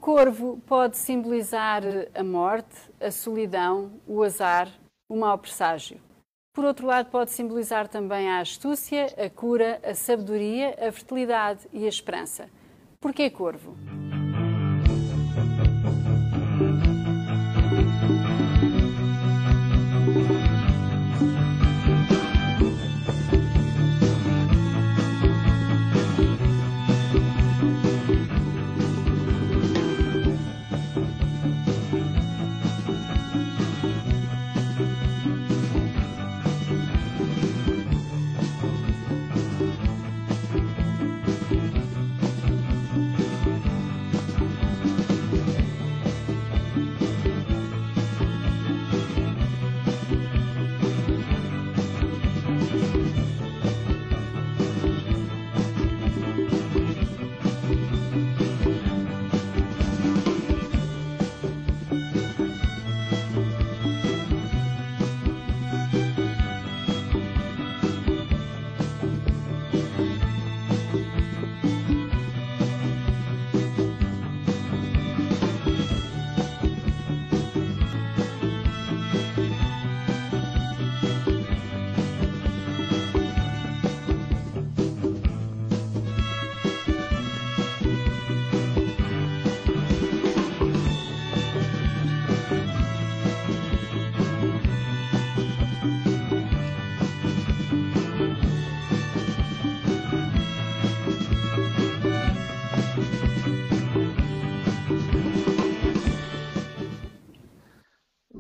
Corvo pode simbolizar a morte, a solidão, o azar, o mau presságio. Por outro lado, pode simbolizar também a astúcia, a cura, a sabedoria, a fertilidade e a esperança. Porquê corvo?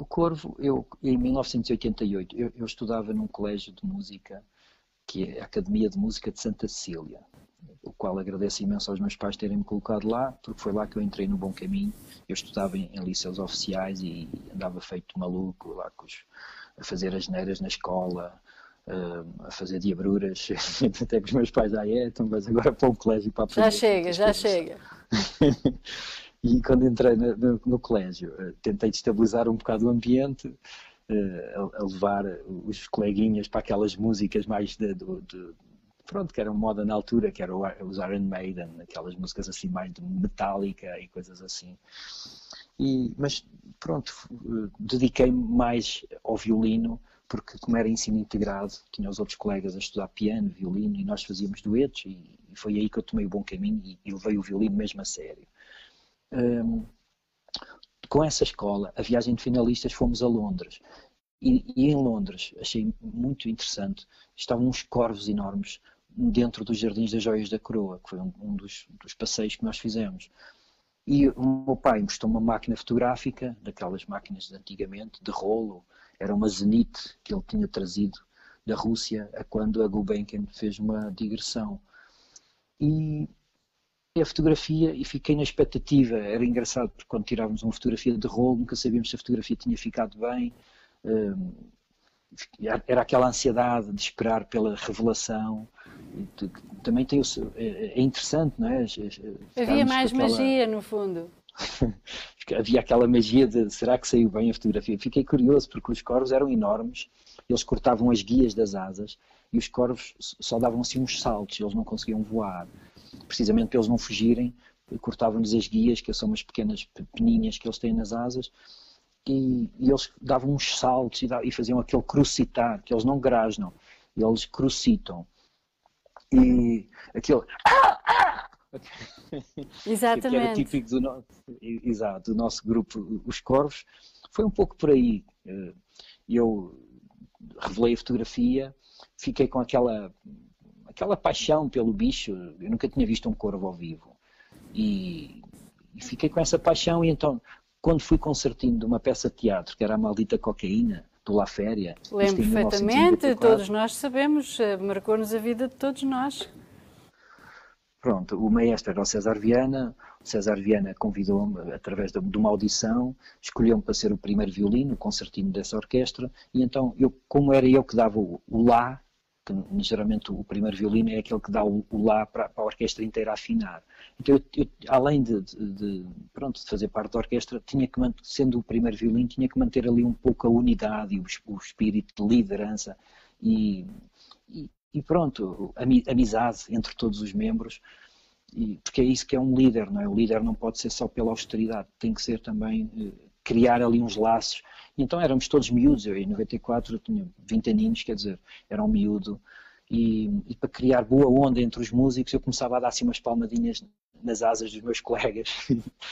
Corvo, em 1988, eu estudava num colégio de música, que é a Academia de Música de Santa Cecília, o qual agradeço imenso aos meus pais terem-me colocado lá, porque foi lá que eu entrei no bom caminho. Eu estudava em liceus oficiais e andava feito maluco lá a fazer asneiras na escola, a fazer diabruras, até que os meus pais então vais agora para um colégio para aprender. Já chega. E quando entrei no colégio, tentei destabilizar um bocado o ambiente, a levar os coleguinhas para aquelas músicas mais pronto, que eram moda na altura, que eram os Iron Maiden, aquelas músicas assim mais de Metallica e coisas assim. Mas pronto, dediquei-me mais ao violino, porque como era ensino integrado, tinha os outros colegas a estudar piano, violino, e nós fazíamos duetos, e foi aí que eu tomei o bom caminho e levei o violino mesmo a sério. Com essa escola, a viagem de finalistas, fomos a Londres. E em Londres, achei muito interessante, estavam uns corvos enormes dentro dos Jardins das Joias da Coroa, que foi um dos passeios que nós fizemos. E o meu pai mostrou uma máquina fotográfica, daquelas máquinas de antigamente, de rolo, era uma Zenit que ele tinha trazido da Rússia quando a Gulbenkian fez uma digressão. E a fotografia, e fiquei na expectativa. Era engraçado porque quando tirávamos uma fotografia de rolo nunca sabíamos se a fotografia tinha ficado bem. Era aquela ansiedade de esperar pela revelação. Também é interessante, não é? Havia mais magia no fundo. Havia aquela magia de será que saiu bem a fotografia? Fiquei curioso porque os corvos eram enormes, eles cortavam as guias das asas e os corvos só davam assim uns saltos, eles não conseguiam voar. Precisamente para eles não fugirem, cortavam-lhes as guias, que são umas pequenas peninhas que eles têm nas asas, e eles davam uns saltos e faziam aquele crucitar, que eles não grasnam, eles crucitam. E aquele... Exatamente. Que era típico do nosso grupo, os corvos. Foi um pouco por aí. Eu revelei a fotografia, fiquei com aquela paixão pelo bicho. Eu nunca tinha visto um corvo ao vivo e fiquei com essa paixão. E então, quando fui concertino de uma peça de teatro que era A Maldita Cocaína, do La Féria, lembro perfeitamente, todos nós sabemos, marcou-nos a vida de todos nós. Pronto, o maestro era o César Viana. O César Viana convidou-me através de uma audição, escolheu-me para ser o primeiro violino, o concertino dessa orquestra, e então, como era eu que dava o Lá, que geralmente o primeiro violino é aquele que dá o Lá para a orquestra inteira afinar. Então eu além de fazer parte da orquestra, sendo o primeiro violino, tinha que manter ali um pouco a unidade e o espírito de liderança e pronto, amizade entre todos os membros. porque é isso que é um líder, não é? O líder não pode ser só pela austeridade, tem que ser também criar ali uns laços. E então éramos todos miúdos, eu em 94 eu tinha 20 aninhos, quer dizer, era um miúdo, e para criar boa onda entre os músicos eu começava a dar assim umas palmadinhas nas asas dos meus colegas,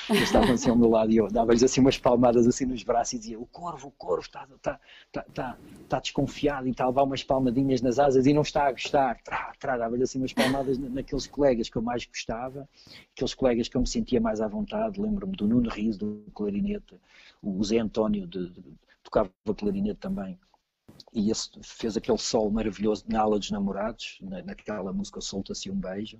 eles estavam assim ao meu lado e eu dava-lhes assim umas palmadas assim nos braços e dizia: o corvo está desconfiado e está a levar umas palmadinhas nas asas e não está a gostar. Dava-lhes assim umas palmadas naqueles colegas que eu mais gostava, aqueles colegas que eu me sentia mais à vontade. Lembro-me do Nuno Riso, do clarinete, o Zé António tocava clarinete também. E esse fez aquele solo maravilhoso na Ala dos Namorados, naquela música Solta-se um Beijo.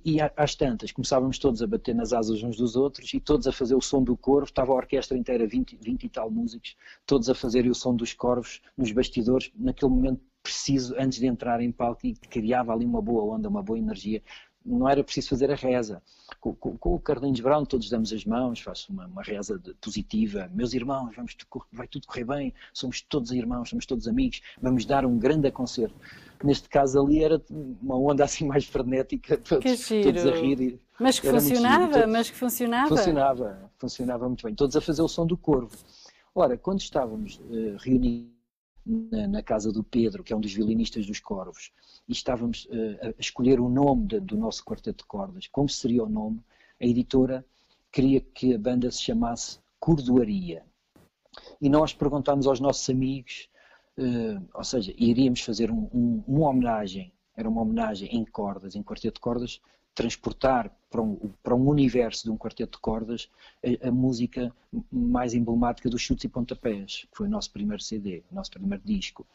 E às tantas, começávamos todos a bater nas asas uns dos outros e todos a fazer o som do corvo. Estava a orquestra inteira, 20 e tal músicos, todos a fazerem o som dos corvos nos bastidores, naquele momento preciso, antes de entrar em palco, e criava ali uma boa onda, uma boa energia. Não era preciso fazer a reza. Com o Carlinhos Brown todos damos as mãos, faço uma reza positiva. Meus irmãos, vai tudo correr bem, somos todos irmãos, somos todos amigos, vamos dar um grande concerto. Neste caso ali era uma onda assim mais frenética, todos a rir. Mas que funcionava? Funcionava muito bem. Todos a fazer o som do corvo. Ora, quando estávamos reunidos na casa do Pedro, que é um dos violinistas dos Corvos, e estávamos a escolher o nome do nosso quarteto de cordas, como seria o nome, a editora queria que a banda se chamasse Cordoaria. E nós perguntámos aos nossos amigos, ou seja, iríamos fazer uma homenagem, era uma homenagem em cordas, em quarteto de cordas, transportar para um universo de um quarteto de cordas a música mais emblemática dos Chutes e Pontapés, que foi o nosso primeiro CD, o nosso primeiro disco.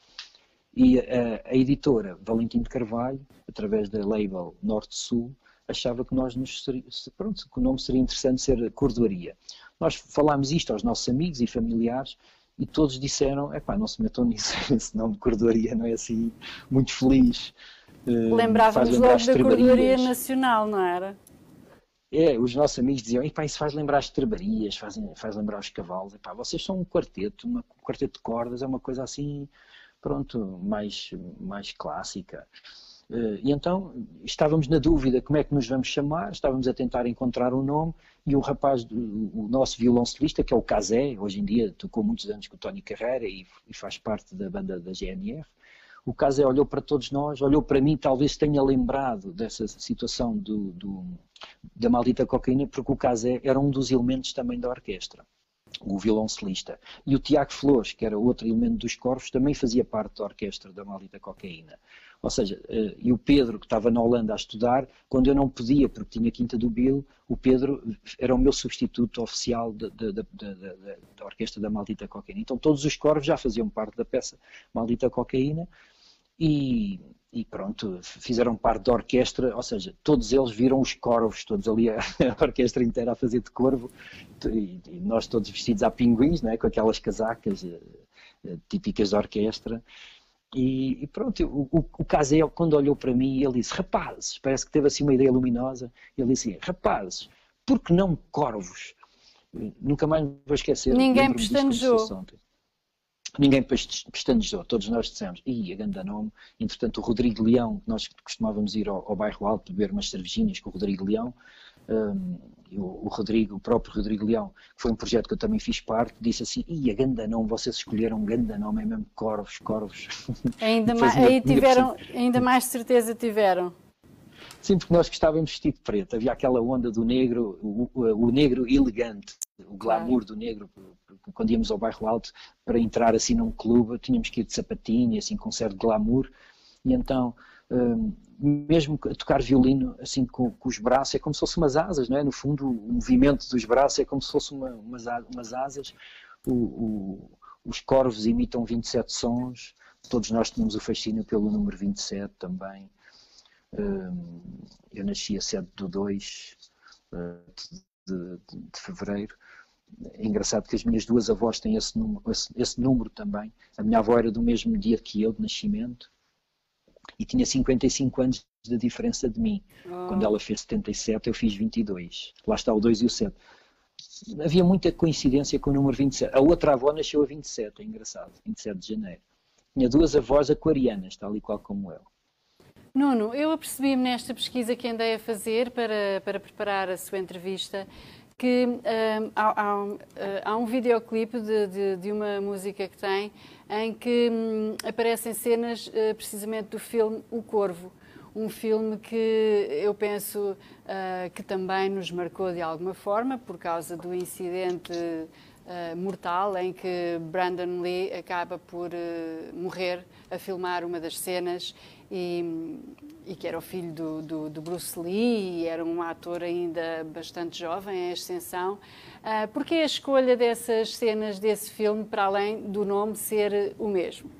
E a editora Valentim de Carvalho, através da label Norte-Sul, achava que que o nome seria interessante ser Cordoaria. Nós falámos isto aos nossos amigos e familiares e todos disseram: não se metam nisso, esse nome de Cordoaria não é assim muito feliz. Lembrávamos logo da Cordoaria Nacional, não era? Os nossos amigos diziam: isso faz lembrar as estrebarias, faz lembrar os cavalos. Vocês são um quarteto, um quarteto de cordas, é uma coisa assim, mais clássica. E então estávamos na dúvida como é que nos vamos chamar, estávamos a tentar encontrar um nome, e o rapaz, o nosso violoncelista, que é o Casé, hoje em dia tocou muitos anos com o Tony Carreira e faz parte da banda da GNR, o Casé olhou para todos nós, olhou para mim, talvez tenha lembrado dessa situação da Maldita Cocaína, porque o Casé era um dos elementos também da orquestra, o violoncelista. E o Tiago Flores, que era outro elemento dos Corvos, também fazia parte da orquestra da Maldita Cocaína. Ou seja, e o Pedro, que estava na Holanda a estudar, quando eu não podia, porque tinha Quinta do Bill, o Pedro era o meu substituto oficial da orquestra da Maldita Cocaína. Então todos os Corvos já faziam parte da peça Maldita Cocaína, e pronto, fizeram parte da orquestra, ou seja, todos eles viram os corvos, todos ali, a orquestra inteira a fazer de corvo, e nós todos vestidos a pinguins, não é? Com aquelas casacas típicas da orquestra. E pronto, o Casé, quando olhou para mim, ele disse: rapazes, parece que teve assim uma ideia luminosa, ele disse: rapazes, por que não corvos? Nunca mais me vou esquecer. Ninguém pestanejou. Ninguém pestanejou, todos nós dissemos: a grande nome. Entretanto, o Rodrigo Leão, nós costumávamos ir ao Bairro Alto beber umas cervejinhas com o Rodrigo Leão, o próprio Rodrigo Leão, que foi um projeto que eu também fiz parte, disse assim: a grande nome, vocês escolheram um grande nome, é mesmo Corvos. Ainda mais certeza tiveram. Sim, porque nós gostávamos de vestido de preto, havia aquela onda do negro, o negro elegante, o glamour do negro. Quando íamos ao Bairro Alto, para entrar assim num clube, tínhamos que ir de sapatinho, assim, com certo glamour, e então, mesmo tocar violino, assim, com os braços, é como se fosse umas asas, não é? No fundo, o movimento dos braços é como se fosse umas asas. Os corvos imitam 27 sons, todos nós tínhamos o fascínio pelo número 27 também. Eu nasci a 7/2 de fevereiro. É engraçado que as minhas duas avós têm esse número também. A minha avó era do mesmo dia que eu, de nascimento, e tinha 55 anos de diferença de mim. Quando ela fez 77, eu fiz 22. Lá está o 2 e o 7. Havia muita coincidência com o número 27. A outra avó nasceu a 27, é engraçado, 27 de janeiro. Tinha duas avós aquarianas, tal e qual como eu. Nuno, eu apercebi-me nesta pesquisa que andei a fazer para preparar a sua entrevista que há um videoclipe de uma música que tem em que aparecem cenas precisamente do filme O Corvo. Um filme que eu penso que também nos marcou de alguma forma por causa do incidente mortal em que Brandon Lee acaba por morrer a filmar uma das cenas e que era o filho do Bruce Lee e era um ator ainda bastante jovem em ascensão. Porque a escolha dessas cenas desse filme, para além do nome ser o mesmo?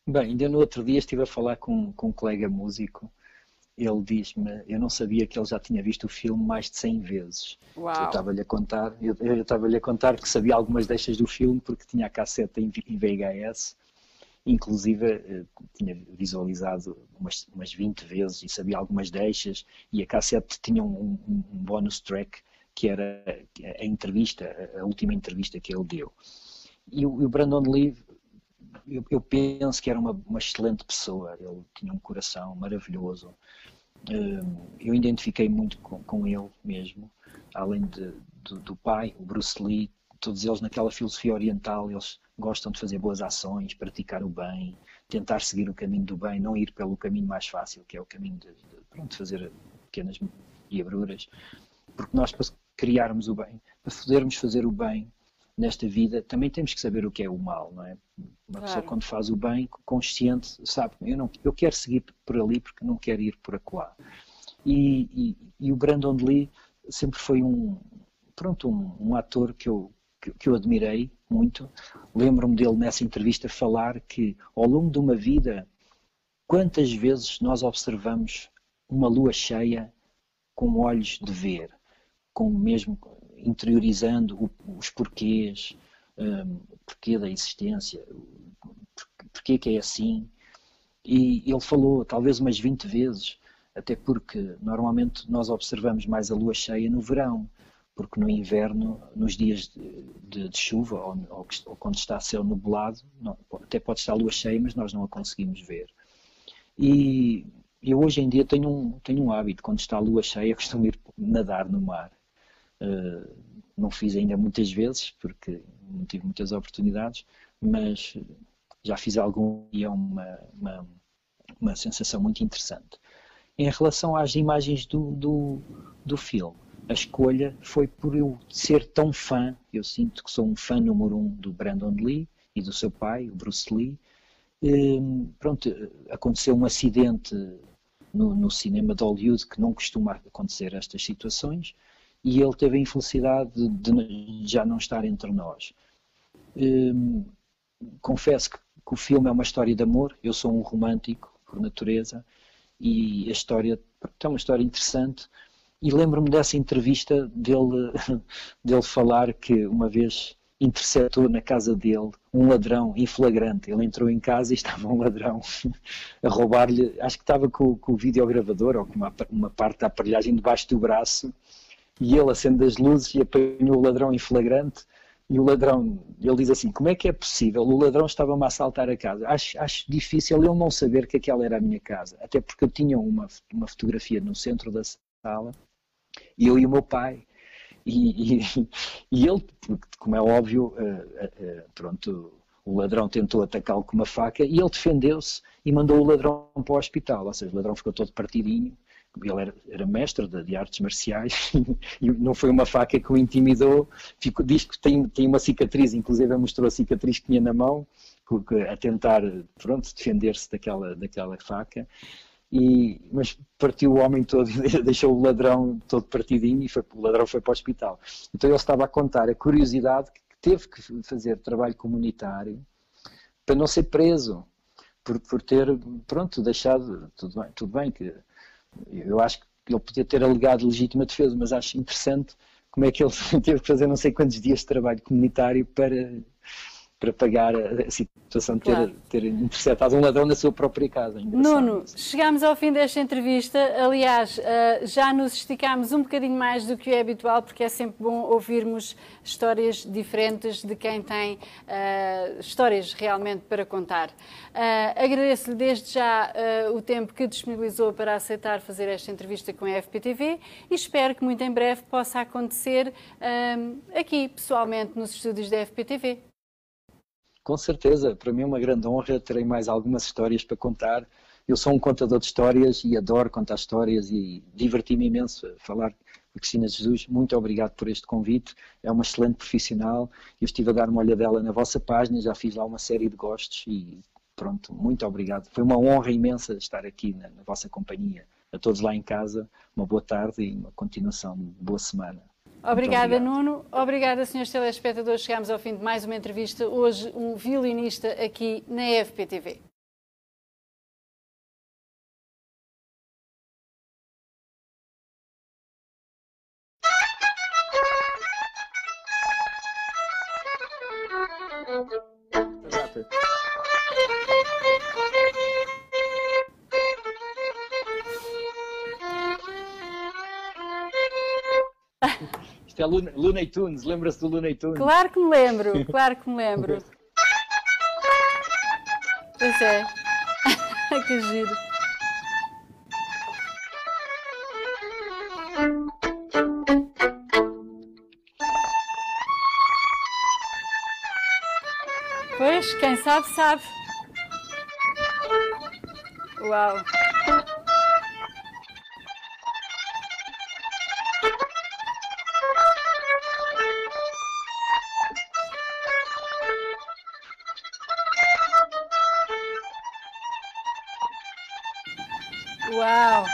Bem, ainda no outro dia estive a falar com um colega músico. Ele diz-me, eu não sabia que ele já tinha visto o filme mais de 100 vezes. Eu Uau! estava-lhe a contar, eu estava-lhe a contar que sabia algumas deixas do filme porque tinha a cassete em VHS, inclusive tinha visualizado umas 20 vezes e sabia algumas deixas, e a cassete tinha um bonus track que era a entrevista, a última entrevista que ele deu. E o Brandon Lee, eu penso que era uma excelente pessoa, ele tinha um coração maravilhoso. Eu identifiquei muito com ele mesmo, além do pai, o Bruce Lee, todos eles naquela filosofia oriental, eles gostam de fazer boas ações, praticar o bem, tentar seguir o caminho do bem, não ir pelo caminho mais fácil, que é o caminho de fazer pequenas diabruras, porque nós, para criarmos o bem, para podermos fazer o bem nesta vida, também temos que saber o que é o mal, não é? Uma pessoa quando faz o bem, consciente, sabe, eu quero seguir por ali porque não quero ir por acolá. E o Brandon Lee sempre foi um ator que eu admirei muito. Lembro-me dele nessa entrevista falar que ao longo de uma vida, quantas vezes nós observamos uma lua cheia com olhos de ver, com mesmo interiorizando os porquês, o porquê da existência, porquê que é assim. E ele falou talvez umas 20 vezes, até porque normalmente nós observamos mais a lua cheia no verão, porque no inverno, nos dias de chuva ou quando está céu nublado, até pode estar a lua cheia, mas nós não a conseguimos ver. E eu hoje em dia tenho um hábito, quando está a lua cheia, costumo ir nadar no mar. Não fiz ainda muitas vezes, porque não tive muitas oportunidades, mas já fiz algum e é uma sensação muito interessante. Em relação às imagens do filme, a escolha foi por eu ser tão fã, eu sinto que sou um fã número 1 do Brandon Lee e do seu pai, o Bruce Lee. Aconteceu um acidente no cinema de Hollywood que não costuma acontecer estas situações, e ele teve a infelicidade de já não estar entre nós. Confesso que o filme é uma história de amor, eu sou um romântico por natureza, e a história é uma história interessante, e lembro-me dessa entrevista dele falar que uma vez interceptou na casa dele um ladrão em flagrante. Ele entrou em casa e estava um ladrão a roubar-lhe, acho que estava com o videogravador ou com uma parte da aparelhagem debaixo do braço, e ele acende as luzes e apanhou o ladrão em flagrante. E o ladrão, ele diz assim, como é que é possível? O ladrão estava-me a assaltar a casa. Acho difícil ele não saber que aquela era a minha casa, até porque eu tinha uma fotografia no centro da sala, eu e o meu pai. E ele, como é óbvio, pronto, o ladrão tentou atacá-lo com uma faca e ele defendeu-se e mandou o ladrão para o hospital. Ou seja, o ladrão ficou todo partidinho. Ele era mestre de artes marciais e não foi uma faca que o intimidou. Diz que tem uma cicatriz, inclusive mostrou a cicatriz que tinha na mão, a tentar, pronto, defender-se daquela faca. Mas partiu o homem todo e deixou o ladrão todo partidinho e o ladrão foi para o hospital. Então ele estava a contar a curiosidade que teve que fazer trabalho comunitário para não ser preso, por ter, pronto, deixado, tudo bem que eu acho que ele podia ter alegado legítima defesa, mas acho interessante como é que ele teve que fazer não sei quantos dias de trabalho comunitário para pagar a situação de ter interceptado um ladrão na sua própria casa. Nuno, chegámos ao fim desta entrevista. Aliás, já nos esticámos um bocadinho mais do que é habitual, porque é sempre bom ouvirmos histórias diferentes de quem tem histórias realmente para contar. Agradeço-lhe desde já o tempo que disponibilizou para aceitar fazer esta entrevista com a FPTV e espero que muito em breve possa acontecer aqui, pessoalmente, nos estúdios da FPTV. Com certeza, para mim é uma grande honra, terei mais algumas histórias para contar. Eu sou um contador de histórias e adoro contar histórias e diverti-me imenso a falar com a Cristina Jesus. Muito obrigado por este convite, é uma excelente profissional. Eu estive a dar uma olhadela na vossa página, já fiz lá uma série de gostos e pronto, muito obrigado. Foi uma honra imensa estar aqui na vossa companhia. A todos lá em casa, uma boa tarde e uma continuação de boa semana. Obrigada, Nuno. Obrigada, senhores telespectadores. Chegámos ao fim de mais uma entrevista. Hoje, um violinista aqui na FPTV. Isto é Looney Tunes, lembra-se do Looney Tunes? Claro que me lembro, claro que me lembro. Pois é, que giro. Pois, quem sabe, sabe. Uau! Uau!